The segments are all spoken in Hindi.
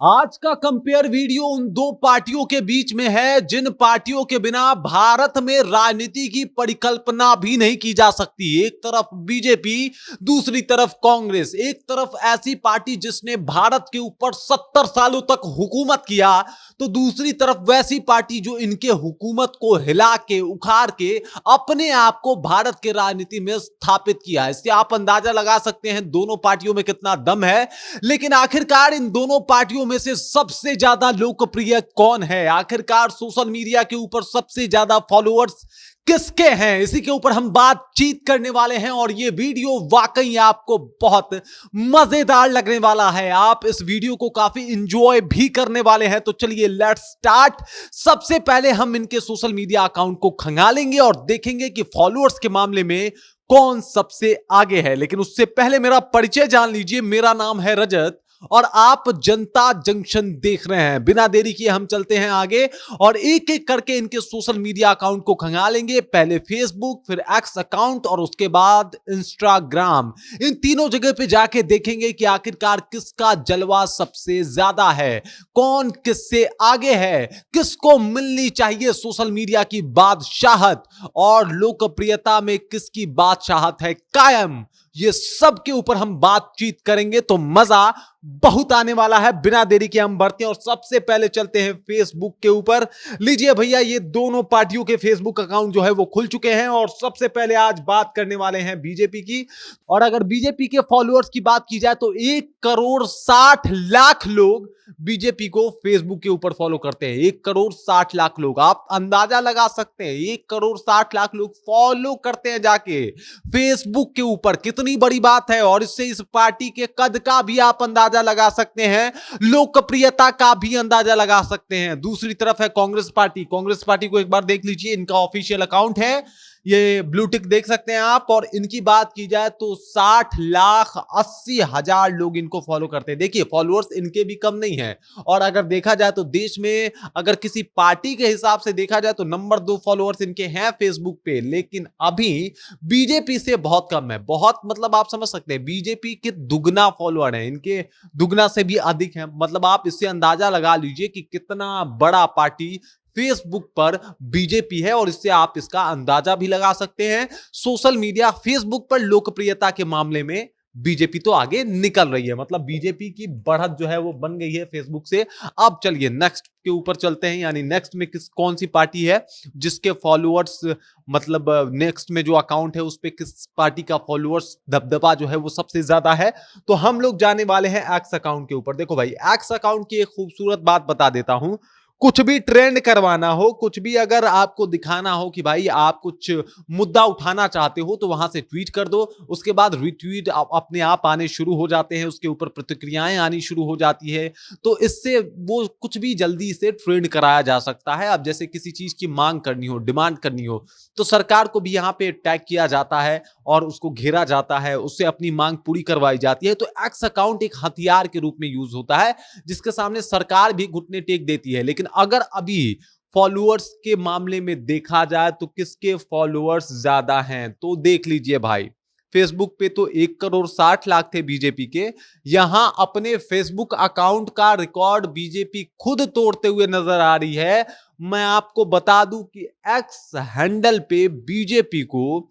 आज का कंपेयर वीडियो उन दो पार्टियों के बीच में है जिन पार्टियों के बिना भारत में राजनीति की परिकल्पना भी नहीं की जा सकती। एक तरफ बीजेपी, दूसरी तरफ कांग्रेस। एक तरफ ऐसी पार्टी जिसने भारत के ऊपर 70 सालों तक हुकूमत किया, तो दूसरी तरफ वैसी पार्टी जो इनके हुकूमत को हिला के उखाड़ के अपने आप को भारत के राजनीति में स्थापित किया। इससे आप अंदाजा लगा सकते हैं दोनों पार्टियों में कितना दम है। लेकिन आखिरकार इन दोनों पार्टियों में से सबसे ज्यादा लोकप्रिय कौन है? आखिरकार सोशल मीडिया के ऊपर सबसे ज्यादा फॉलोअर्स किसके हैं? इसी के ऊपर हम बातचीत करने वाले हैं और ये वीडियो वाकई आपको बहुत मजेदार लगने वाला है। आप इस वीडियो को काफी इंजॉय भी करने वाले हैं। तो चलिए लेट्स स्टार्ट। सबसे पहले हम इनके सोशल मीडिया अकाउंट को खंगालेंगे और देखेंगे कि फॉलोअर्स के मामले में कौन सबसे आगे है। लेकिन उससे पहले मेरा परिचय जान लीजिए। मेरा नाम है रजत और आप जनता जंक्शन देख रहे हैं। बिना देरी किए हम चलते हैं आगे और एक एक करके इनके सोशल मीडिया अकाउंट को खंगालेंगे। पहले फेसबुक, फिर एक्स अकाउंट और उसके बाद इंस्टाग्राम। इन तीनों जगह पे जाके देखेंगे कि आखिरकार किसका जलवा सबसे ज्यादा है, कौन किससे आगे है, किसको मिलनी चाहिए सोशल मीडिया की बादशाहत और लोकप्रियता में किसकी बादशाहत है कायम। ये सब के ऊपर हम बातचीत करेंगे तो मजा बहुत आने वाला है। बिना देरी के हम बढ़ते हैं और सबसे पहले चलते हैं फेसबुक के ऊपर। लीजिए भैया, ये दोनों पार्टियों के फेसबुक अकाउंट जो है वो खुल चुके हैं और सबसे पहले आज बात करने वाले हैं बीजेपी की। और अगर बीजेपी के फॉलोअर्स की बात की जाए तो 1,60,00,000 लोग बीजेपी को फेसबुक के ऊपर फॉलो करते हैं। 1,60,00,000 लोग, आप अंदाजा लगा सकते हैं 1,60,00,000 लोग फॉलो करते हैं जाके फेसबुक के ऊपर। कितनी बड़ी बात है। और इससे इस पार्टी के कद का भी आप अंदाजा लगा सकते हैं, लोकप्रियता का भी अंदाजा लगा सकते हैं। दूसरी तरफ है कांग्रेस पार्टी। कांग्रेस पार्टी को एक बार देख लीजिए, इनका ऑफिशियल अकाउंट है, ये ब्लू टिक देख सकते हैं आप। और इनकी बात की जाए तो 60,80,000 लोग इनको फॉलो करते हैं। देखिए फॉलोअर्स इनके भी कम नहीं है। और अगर देखा जाए तो देश में अगर किसी पार्टी के हिसाब से देखा जाए तो नंबर 2 फॉलोअर्स इनके हैं फेसबुक पे। लेकिन अभी बीजेपी से बहुत कम है। बहुत मतलब आप समझ सकते हैं बीजेपी के दुगना फॉलोअर हैं, इनके दुगना से भी अधिक है। मतलब आप इससे अंदाजा लगा लीजिए कि कितना बड़ा पार्टी फेसबुक पर बीजेपी है। और इससे आप इसका अंदाजा भी लगा सकते हैं सोशल मीडिया फेसबुक पर लोकप्रियता के मामले में बीजेपी तो आगे निकल रही है। मतलब बीजेपी की बढ़त जो है वो बन गई है फेसबुक से। अब चलिए नेक्स्ट के ऊपर चलते हैं, यानी नेक्स्ट में कौन सी पार्टी है जिसके फॉलोअर्स, मतलब नेक्स्ट में जो अकाउंट है उस पे किस पार्टी का फॉलोअर्स दबदबा जो है वो सबसे ज्यादा है। तो हम लोग जाने वाले हैं एक्स अकाउंट के ऊपर। देखो भाई, एक्स अकाउंट की एक खूबसूरत बात बता देता हूं। कुछ भी ट्रेंड करवाना हो, कुछ भी अगर आपको दिखाना हो कि भाई आप कुछ मुद्दा उठाना चाहते हो तो वहां से ट्वीट कर दो, उसके बाद रिट्वीट अपने आप आने शुरू हो जाते हैं, उसके ऊपर प्रतिक्रियाएं आनी शुरू हो जाती है। तो इससे वो कुछ भी जल्दी से ट्रेंड कराया जा सकता है। अब जैसे किसी चीज की मांग करनी हो, डिमांड करनी हो, तो सरकार को भी यहाँ पे टैग किया जाता है और उसको घेरा जाता है, उससे अपनी मांग पूरी करवाई जाती है। तो एक्स अकाउंट एक हथियार के रूप में यूज होता है जिसके सामने सरकार भी घुटने टेक देती है। लेकिन अगर अभी फॉलोअर्स के मामले में देखा जाए तो किसके फॉलोअर्स ज्यादा हैं, तो देख लीजिए भाई, फेसबुक पे तो 1,60,00,000 थे बीजेपी के। यहां अपने फेसबुक अकाउंट का रिकॉर्ड बीजेपी खुद तोड़ते हुए नजर आ रही है। मैं आपको बता दूं कि एक्स हैंडल पे बीजेपी को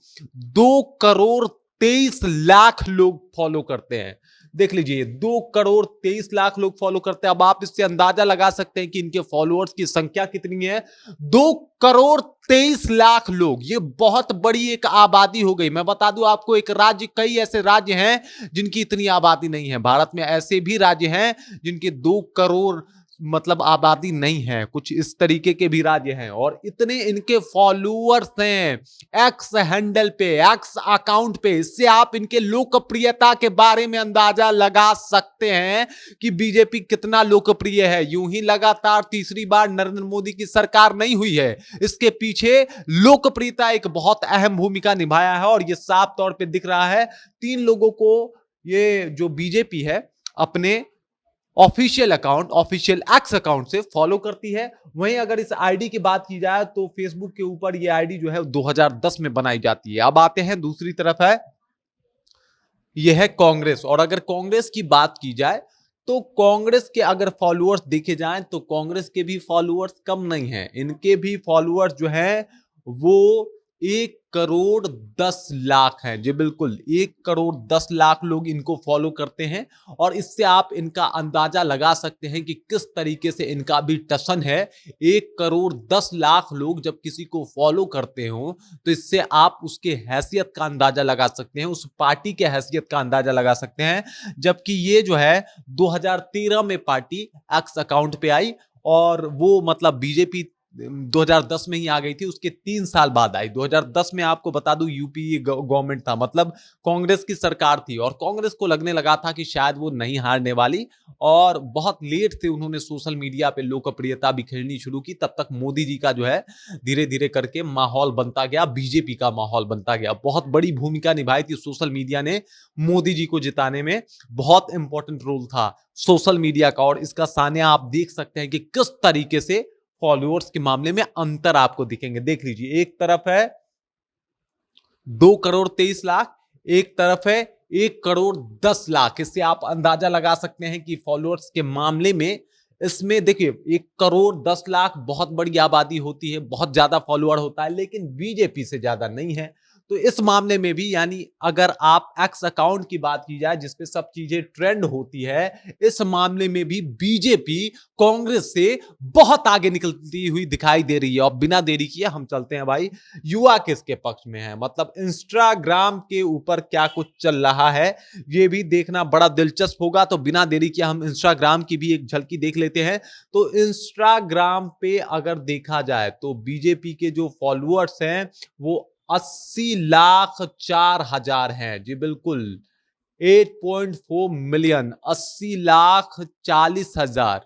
2,23,00,000 लोग फॉलो करते हैं। देख लीजिए, 2,23,00,000 लोग फॉलो करते हैं। अब आप इससे अंदाजा लगा सकते हैं कि इनके फॉलोअर्स की संख्या कितनी है। 2,23,00,000 लोग, ये बहुत बड़ी एक आबादी हो गई। मैं बता दूं आपको, एक राज्य, कई ऐसे राज्य हैं जिनकी इतनी आबादी नहीं है। भारत में ऐसे भी राज्य हैं जिनके 2 करोड़ मतलब आबादी नहीं है, कुछ इस तरीके के भी राज्य हैं। और इतने इनके फॉलोअर्स हैं एक्स हैंडल पे, एक्स अकाउंट पे। इससे आप इनके लोकप्रियता के बारे में अंदाजा लगा सकते हैं कि बीजेपी कितना लोकप्रिय है। यूं ही लगातार तीसरी बार नरेंद्र मोदी की सरकार नहीं हुई है, इसके पीछे लोकप्रियता एक बहुत अहम भूमिका निभाया है। और यह साफ तौर पे दिख रहा है। 3 लोगों को ये जो बीजेपी है अपने official account, official x account से फॉलो करती है। वहीं अगर इस आईडी की बात की जाए तो फेसबुक के ऊपर ये आईडी जो है 2010 में बनाई जाती है। अब आते हैं दूसरी तरफ है, यह है कांग्रेस। और अगर कांग्रेस की बात की जाए तो कांग्रेस के अगर फॉलोअर्स देखे जाएं तो कांग्रेस के भी फॉलोअर्स कम नहीं हैं, इनके भी फॉलोअर्स जो हैं वो 1 करोड़ 10 लाख हैं। जी बिल्कुल, 1 करोड़ 10 लाख लोग इनको फॉलो करते हैं और इससे आप इनका अंदाजा लगा सकते हैं कि किस तरीके से इनका भी टसन है। 1 करोड़ 10 लाख लोग जब किसी को फॉलो करते हो तो इससे आप उसके हैसियत का अंदाजा लगा सकते हैं, उस पार्टी के हैसियत का अंदाजा लगा सकते हैं। जबकि ये जो है 2013 में पार्टी एक्स अकाउंट पे आई और वो मतलब बीजेपी 2010 में ही आ गई थी, उसके 3 साल बाद आई। 2010 में आपको बता दूं यूपीए गवर्नमेंट था, मतलब कांग्रेस की सरकार थी और कांग्रेस को लगने लगा था कि शायद वो नहीं हारने वाली और बहुत लेट से उन्होंने सोशल मीडिया पे लोकप्रियता बिखेरनी शुरू की। तब तक मोदी जी का जो है धीरे धीरे करके माहौल बनता गया, बीजेपी का माहौल बनता गया। बहुत बड़ी भूमिका निभाई थी सोशल मीडिया ने मोदी जी को जिताने में, बहुत इंपॉर्टेंट रोल था सोशल मीडिया का। और इसका सानिया आप देख सकते हैं कि किस तरीके से फॉलोअर्स के मामले में अंतर आपको दिखेंगे। देख लीजिए, एक तरफ है 2 करोड़ 23 लाख, एक तरफ है 1 करोड़ 10 लाख। इससे आप अंदाजा लगा सकते हैं कि फॉलोअर्स के मामले में इसमें देखिए 1 करोड़ 10 लाख बहुत बड़ी आबादी होती है, बहुत ज्यादा फॉलोअर होता है, लेकिन बीजेपी से ज्यादा नहीं है। तो इस मामले में भी यानी अगर आप एक्स अकाउंट की बात की जाए जिसपे सब चीजें ट्रेंड होती है, इस मामले में भी बीजेपी कांग्रेस से बहुत आगे निकलती हुई दिखाई दे रही है। और बिना देरी किए हम चलते हैं भाई, युवा किसके पक्ष में है, मतलब इंस्टाग्राम के ऊपर क्या कुछ चल रहा है ये भी देखना बड़ा दिलचस्प होगा। तो बिना देरी किए हम इंस्टाग्राम की भी एक झलकी देख लेते हैं। तो इंस्टाग्राम पे अगर देखा जाए तो बीजेपी के जो फॉलोअर्स हैं वो 80,04,000 हैं। जी बिल्कुल, 8.4 मिलियन, 80,40,000।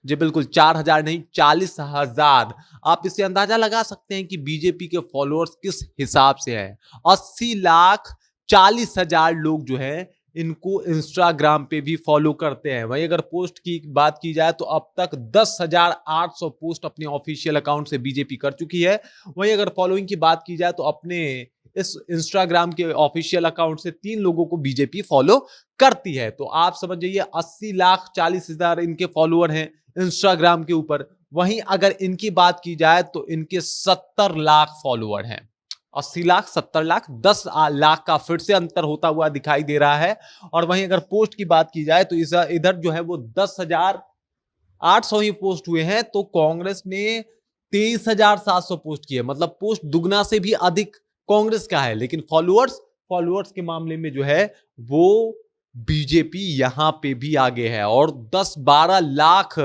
जी बिल्कुल, 4,000 नहीं, 40,000। आप इससे अंदाजा लगा सकते हैं कि बीजेपी के फॉलोअर्स किस हिसाब से हैं। 80,40,000 लोग जो हैं इनको इंस्टाग्राम पे भी फॉलो करते हैं। वहीं अगर पोस्ट की बात की जाए तो अब तक 10,800 पोस्ट अपने ऑफिशियल अकाउंट से बीजेपी कर चुकी है। वहीं अगर फॉलोइंग की बात की जाए तो अपने इस इंस्टाग्राम के ऑफिशियल अकाउंट से 3 लोगों को बीजेपी फॉलो करती है। तो आप समझ जाइए 80,40,000 इनके फॉलोअर हैं इंस्टाग्राम के ऊपर। वहीं अगर इनकी बात की जाए तो इनके 70 लाख फॉलोअर हैं। 80 लाख 70 लाख, 10 लाख का फिर से अंतर होता हुआ दिखाई दे रहा है। और वहीं अगर पोस्ट की बात की जाए तो इधर जो है वो 10,800 ही पोस्ट हुए हैं, तो कांग्रेस ने 23,700 पोस्ट किए, मतलब पोस्ट दुगना से भी अधिक कांग्रेस का है। लेकिन फॉलोअर्स के मामले में जो है वो बीजेपी यहां पे भी आगे है और 10-12 लाख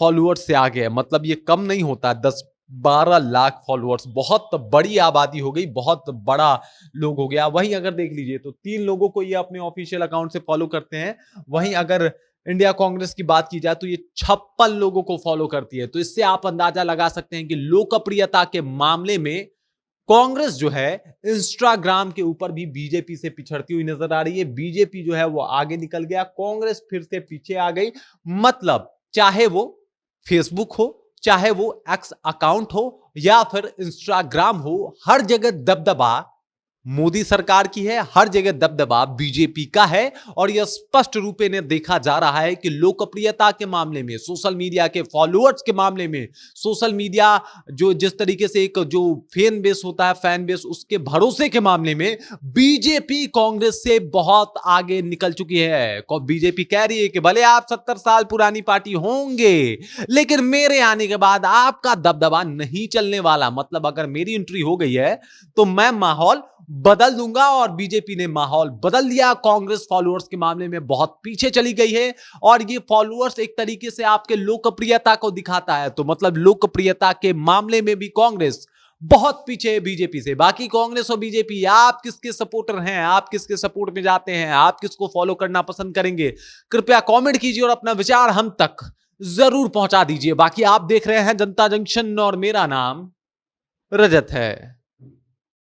फॉलोअर्स से आगे है। मतलब ये कम नहीं होता, 10-12 लाख फॉलोअर्स, बहुत बड़ी आबादी हो गई, बहुत बड़ा लोग हो गया। वहीं अगर देख लीजिए तो 3 लोगों को ये अपने ऑफिशियल अकाउंट से फॉलो करते हैं। वहीं अगर इंडिया कांग्रेस की बात की जाए तो ये 56 लोगों को फॉलो करती है। तो इससे आप अंदाजा लगा सकते हैं कि लोकप्रियता के मामले में कांग्रेस जो है इंस्टाग्राम के ऊपर भी बीजेपी से पिछड़ती हुई नजर आ रही है। बीजेपी जो है वो आगे निकल गया, कांग्रेस फिर से पीछे आ गई। मतलब चाहे वो फेसबुक हो, चाहे वो एक्स अकाउंट हो या फिर इंस्टाग्राम हो, हर जगह दबदबा मोदी सरकार की है, हर जगह दबदबा बीजेपी का है। और यह स्पष्ट रूप से देखा जा रहा है कि लोकप्रियता के मामले में, सोशल मीडिया के फॉलोअर्स के मामले में, सोशल मीडिया जो जिस तरीके से एक जो फैन बेस होता है, फैन बेस, उसके भरोसे के मामले में बीजेपी कांग्रेस से बहुत आगे निकल चुकी है। बीजेपी कह रही है कि भले आप 70 साल पुरानी पार्टी होंगे लेकिन मेरे आने के बाद आपका दबदबा नहीं चलने वाला। मतलब अगर मेरी एंट्री हो गई है तो मैं माहौल बदल दूंगा। और बीजेपी ने माहौल बदल दिया, कांग्रेस फॉलोअर्स के मामले में बहुत पीछे चली गई है। और ये फॉलोअर्स एक तरीके से आपके लोकप्रियता को दिखाता है। तो मतलब लोकप्रियता के मामले में भी कांग्रेस बहुत पीछे है बीजेपी से। बाकी कांग्रेस और बीजेपी, आप किसके सपोर्टर हैं, आप किसके सपोर्ट में जाते हैं, आप किसको फॉलो करना पसंद करेंगे, कृपया कमेंट कीजिए और अपना विचार हम तक जरूर पहुंचा दीजिए। बाकी आप देख रहे हैं जनता जंक्शन और मेरा नाम रजत है।